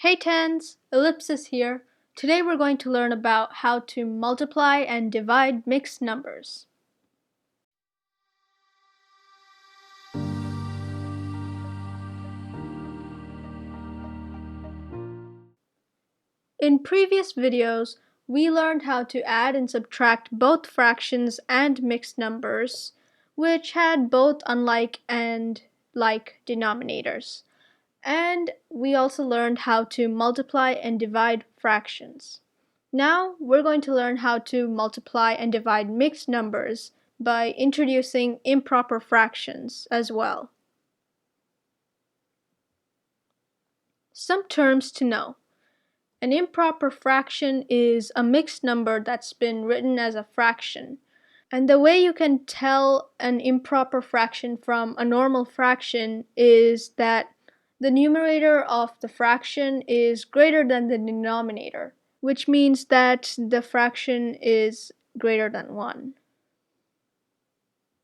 Hey tens, Ellipsis here. Today we're going to learn about how to multiply and divide mixed numbers. In previous videos, we learned how to add and subtract both fractions and mixed numbers, which had both unlike and like denominators. And we also learned how to multiply and divide fractions. Now we're going to learn how to multiply and divide mixed numbers by introducing improper fractions as well. Some terms to know. An improper fraction is a mixed number that's been written as a fraction. And the way you can tell an improper fraction from a normal fraction is that the numerator of the fraction is greater than the denominator, which means that the fraction is greater than 1.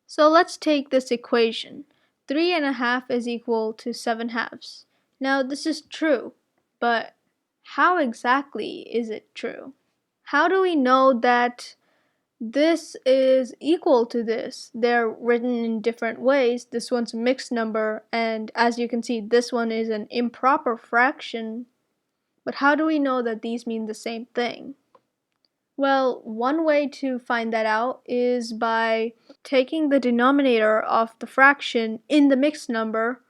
So let's take this equation. 3½ is equal to 7/2. Now this is true, but how exactly is it true? How do we know that this is equal to this? They're written in different ways. This one's a mixed number, and as you can see, this one is an improper fraction. But how do we know that these mean the same thing? Well, one way to find that out is by taking the denominator of the fraction in the mixed number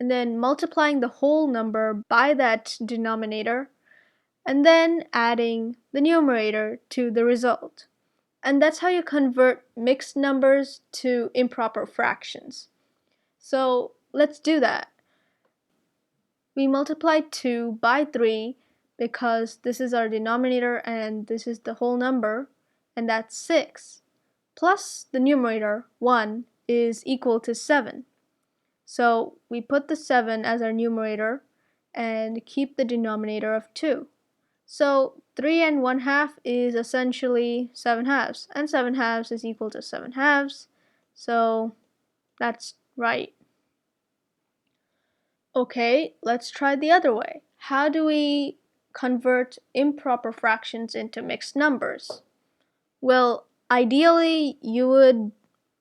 and then multiplying the whole number by that denominator and then adding the numerator to the result. And that's how you convert mixed numbers to improper fractions. So let's do that. We multiply 2 by 3 because this is our denominator and this is the whole number, and that's 6. Plus the numerator, 1, is equal to 7. So we put the 7 as our numerator and keep the denominator of 2. So 3½ is essentially 7/2, and 7/2 is equal to 7/2, so that's right. Okay, let's try the other way. How do we convert improper fractions into mixed numbers? Well, ideally you would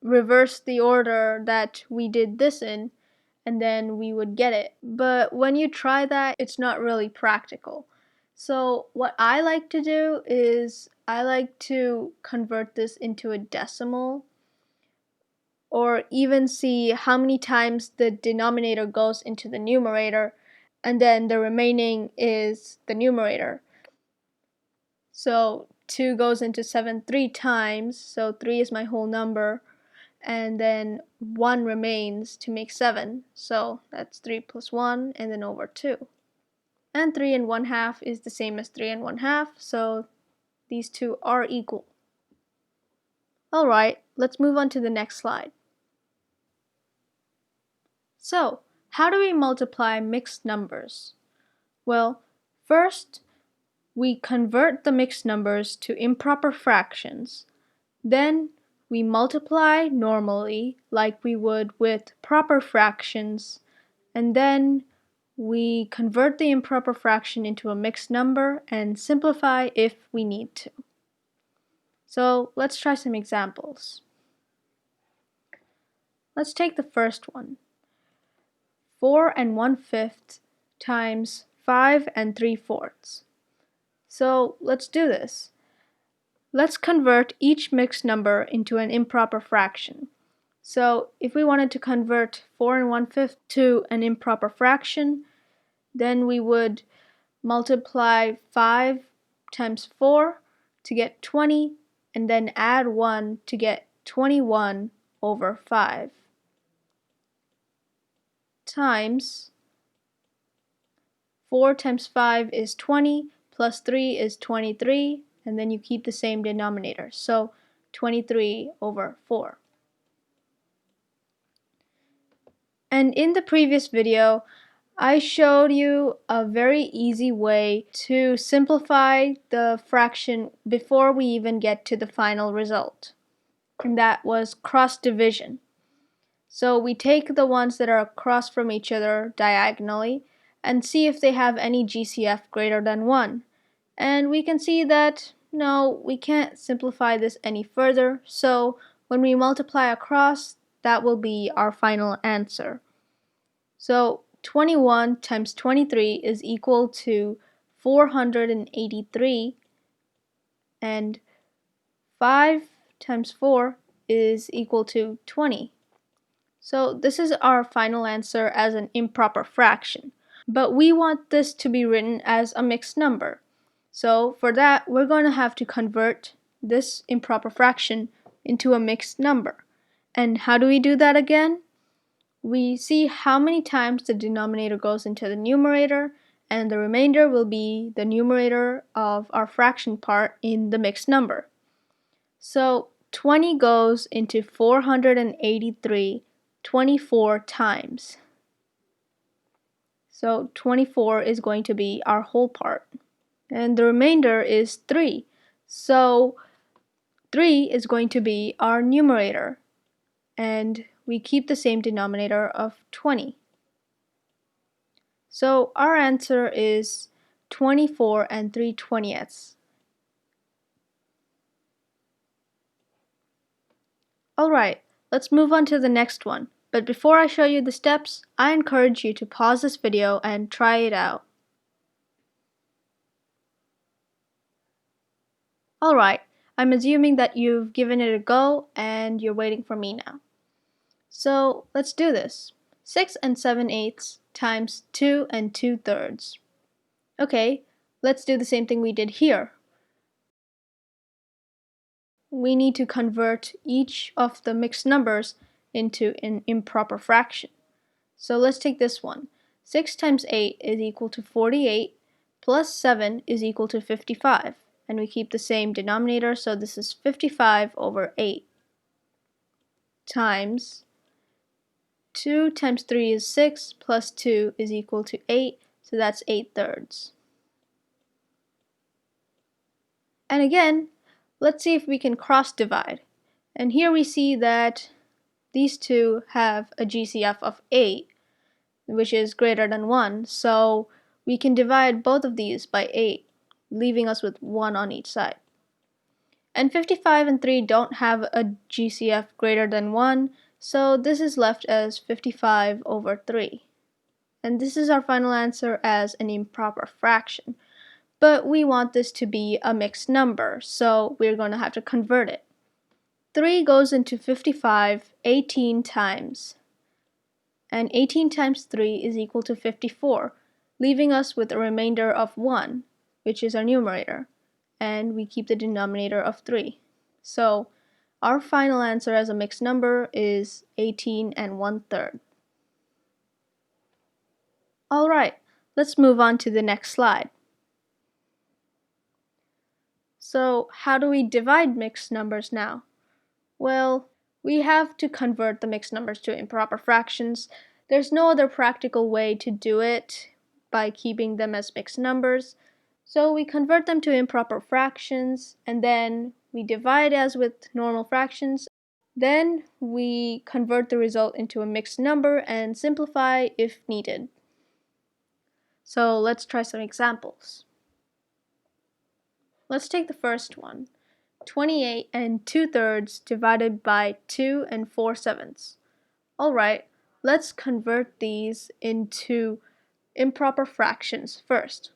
reverse the order that we did this in, and then we would get it. But when you try that, it's not really practical. So what I like to do is I like to convert this into a decimal, or even see how many times the denominator goes into the numerator, and then the remaining is the numerator. So 2 goes into 7 3 times, so 3 is my whole number, and then 1 remains to make 7, so that's 3 plus 1 and then over 2. And 3½ is the same as 3½ so these two are equal. Alright, let's move on to the next slide. So, how do we multiply mixed numbers? Well, first we convert the mixed numbers to improper fractions. Then we multiply normally like we would with proper fractions, and then we convert the improper fraction into a mixed number and simplify if we need to. So let's try some examples. Let's take the first one. 4⅛ times 5�¾ So let's do this. Let's convert each mixed number into an improper fraction. So if we wanted to convert 4⅛ to an improper fraction, then we would multiply 5 times 4 to get 20, and then add 1 to get 21 over 5. Times 4 times 5 is 20, plus 3 is 23, and then you keep the same denominator, so 23 over 4. And in the previous video, I showed you a very easy way to simplify the fraction before we even get to the final result, and that was cross division. So we take the ones that are across from each other diagonally, and see if they have any GCF greater than 1. And we can see that no, we can't simplify this any further, so when we multiply across, that will be our final answer. So 21 times 23 is equal to 483, and 5 times 4 is equal to 20. So this is our final answer as an improper fraction. But we want this to be written as a mixed number. So for that, we're going to have to convert this improper fraction into a mixed number. And how do we do that again? We see how many times the denominator goes into the numerator, and the remainder will be the numerator of our fraction part in the mixed number. So 20 goes into 483 24 times. So 24 is going to be our whole part. And the remainder is 3. So 3 is going to be our numerator. And we keep the same denominator of 20. So our answer is 24 and 3/20. Alright, let's move on to the next one. But before I show you the steps, I encourage you to pause this video and try it out. Alright, I'm assuming that you've given it a go and you're waiting for me now. So let's do this. 6 and 7/8 times 2 and 2/3. Okay, let's do the same thing we did here. We need to convert each of the mixed numbers into an improper fraction. So let's take this one. 6 times 8 is equal to 48, plus 7 is equal to 55. And we keep the same denominator, so this is 55 over 8 times 2 times 3 is 6, plus 2 is equal to 8, so that's 8/3. And again, let's see if we can cross divide. And here we see that these two have a GCF of 8, which is greater than 1, so we can divide both of these by 8, leaving us with 1 on each side. And 55 and 3 don't have a GCF greater than 1, so this is left as 55 over 3. And this is our final answer as an improper fraction. But we want this to be a mixed number, so we're going to have to convert it. 3 goes into 55 18 times. And 18 times 3 is equal to 54, leaving us with a remainder of 1, which is our numerator. And we keep the denominator of 3. So our final answer as a mixed number is 18 and 1/3. Alright, let's move on to the next slide. So how do we divide mixed numbers now? Well, we have to convert the mixed numbers to improper fractions. There's no other practical way to do it by keeping them as mixed numbers. So we convert them to improper fractions, and then we divide as with normal fractions. Then we convert the result into a mixed number and simplify if needed. So let's try some examples. Let's take the first one. 28 and 2/3 divided by 2 and 4/7. Alright, let's convert these into improper fractions first.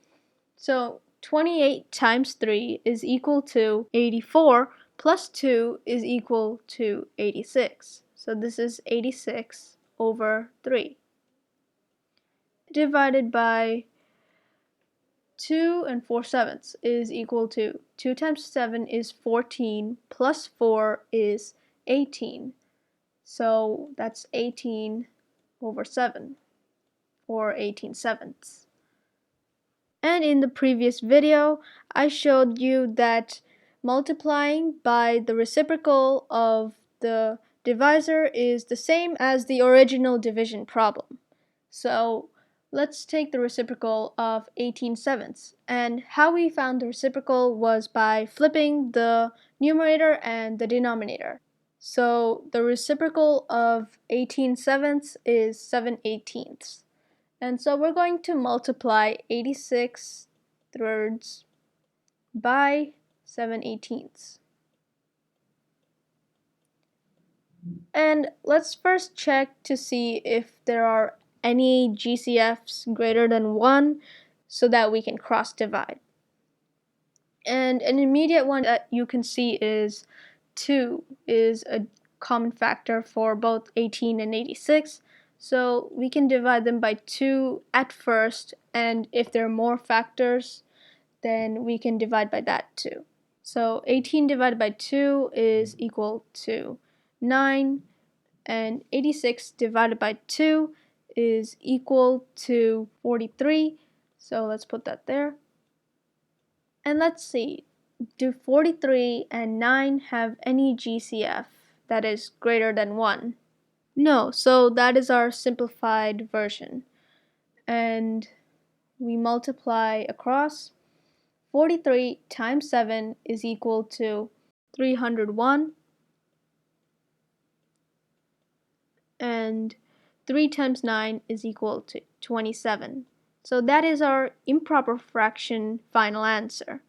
So 28 times 3 is equal to 84, plus 2 is equal to 86. So this is 86 over 3. Divided by 2 and 4/7 is equal to 2 times 7 is 14, plus 4 is 18. So that's 18 over 7, or 18/7. And in the previous video, I showed you that multiplying by the reciprocal of the divisor is the same as the original division problem. So let's take the reciprocal of 18/7. And how we found the reciprocal was by flipping the numerator and the denominator. So the reciprocal of 18/7 is 7/18. And so we're going to multiply 86 thirds by 7/18. And let's first check to see if there are any GCFs greater than 1 so that we can cross divide. And an immediate one that you can see is 2 is a common factor for both 18 and 86. So we can divide them by 2 at first, and if there are more factors, then we can divide by that too. So 18 divided by 2 is equal to 9, and 86 divided by 2 is equal to 43. So let's put that there. And let's see, do 43 and 9 have any GCF that is greater than 1? No, so that is our simplified version. And we multiply across. 43 times 7 is equal to 301. And 3 times 9 is equal to 27. So that is our improper fraction final answer.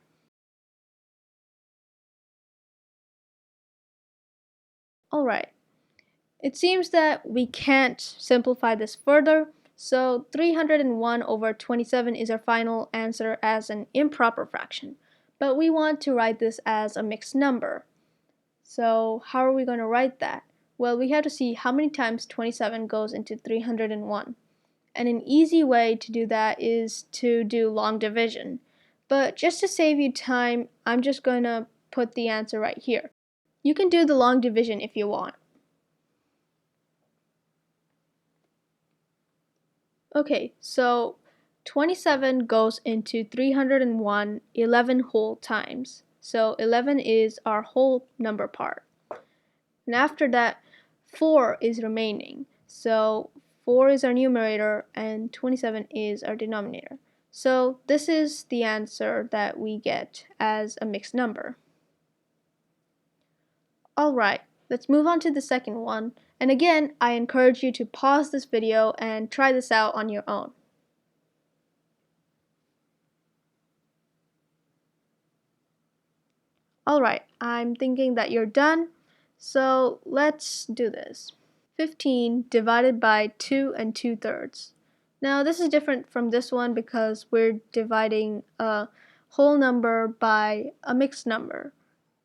Alright, it seems that we can't simplify this further, so 301 over 27 is our final answer as an improper fraction. But we want to write this as a mixed number. So how are we going to write that? Well, we have to see how many times 27 goes into 301. And an easy way to do that is to do long division. But just to save you time, I'm just going to put the answer right here. You can do the long division if you want. Okay, so 27 goes into 301 11 whole times. So 11 is our whole number part. And after that, 4 is remaining. So 4 is our numerator and 27 is our denominator. So this is the answer that we get as a mixed number. Alright, let's move on to the second one. And again, I encourage you to pause this video and try this out on your own. Alright, I'm thinking that you're done, so let's do this. 15 divided by 2 and 2/3. Now this is different from this one because we're dividing a whole number by a mixed number.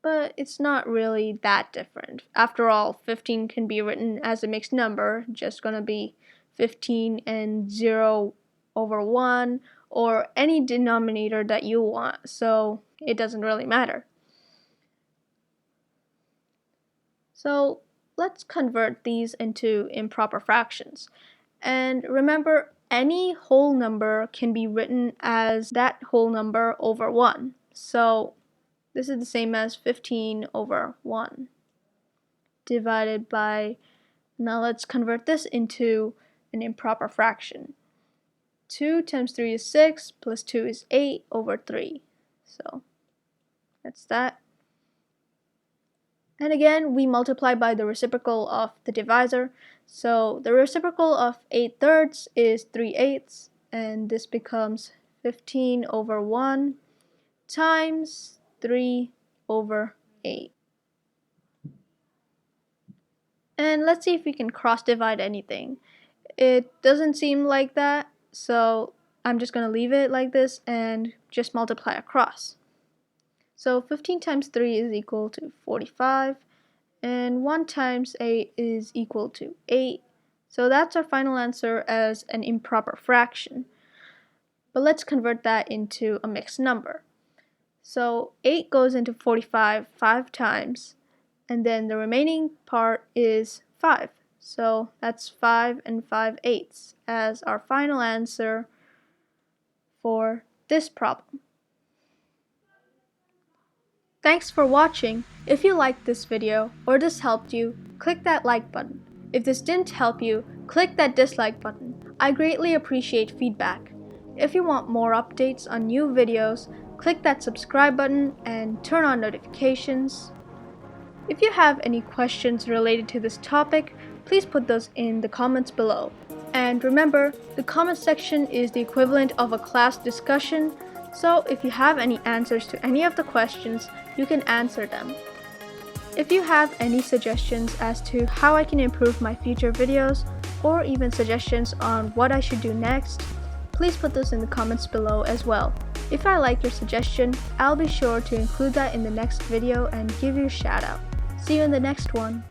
But it's not really that different. After all, 15 can be written as a mixed number, just gonna be 15 and 0 over 1, or any denominator that you want, so it doesn't really matter. So let's convert these into improper fractions. And remember, any whole number can be written as that whole number over 1. So this is the same as 15 over 1 divided by, now let's convert this into an improper fraction. 2 times 3 is 6, plus 2 is 8 over 3. So that's that. And again, we multiply by the reciprocal of the divisor. So the reciprocal of 8/3 is 3/8, and this becomes 15 over 1 times 3 over 8. And let's see if we can cross divide anything. It doesn't seem like that, so I'm just going to leave it like this and just multiply across. So 15 times 3 is equal to 45, and 1 times 8 is equal to 8. So that's our final answer as an improper fraction. But let's convert that into a mixed number. So 8 goes into 45 5 times, and then the remaining part is 5. So that's 5 and 5/8 as our final answer for this problem. Thanks for watching. If you liked this video or this helped you, click that like button. If this didn't help you, click that dislike button. I greatly appreciate feedback. If you want more updates on new videos, click that subscribe button and turn on notifications. If you have any questions related to this topic, please put those in the comments below. And remember, the comment section is the equivalent of a class discussion, so if you have any answers to any of the questions, you can answer them. If you have any suggestions as to how I can improve my future videos, or even suggestions on what I should do next, please put those in the comments below as well. If I like your suggestion, I'll be sure to include that in the next video and give you a shout out. See you in the next one.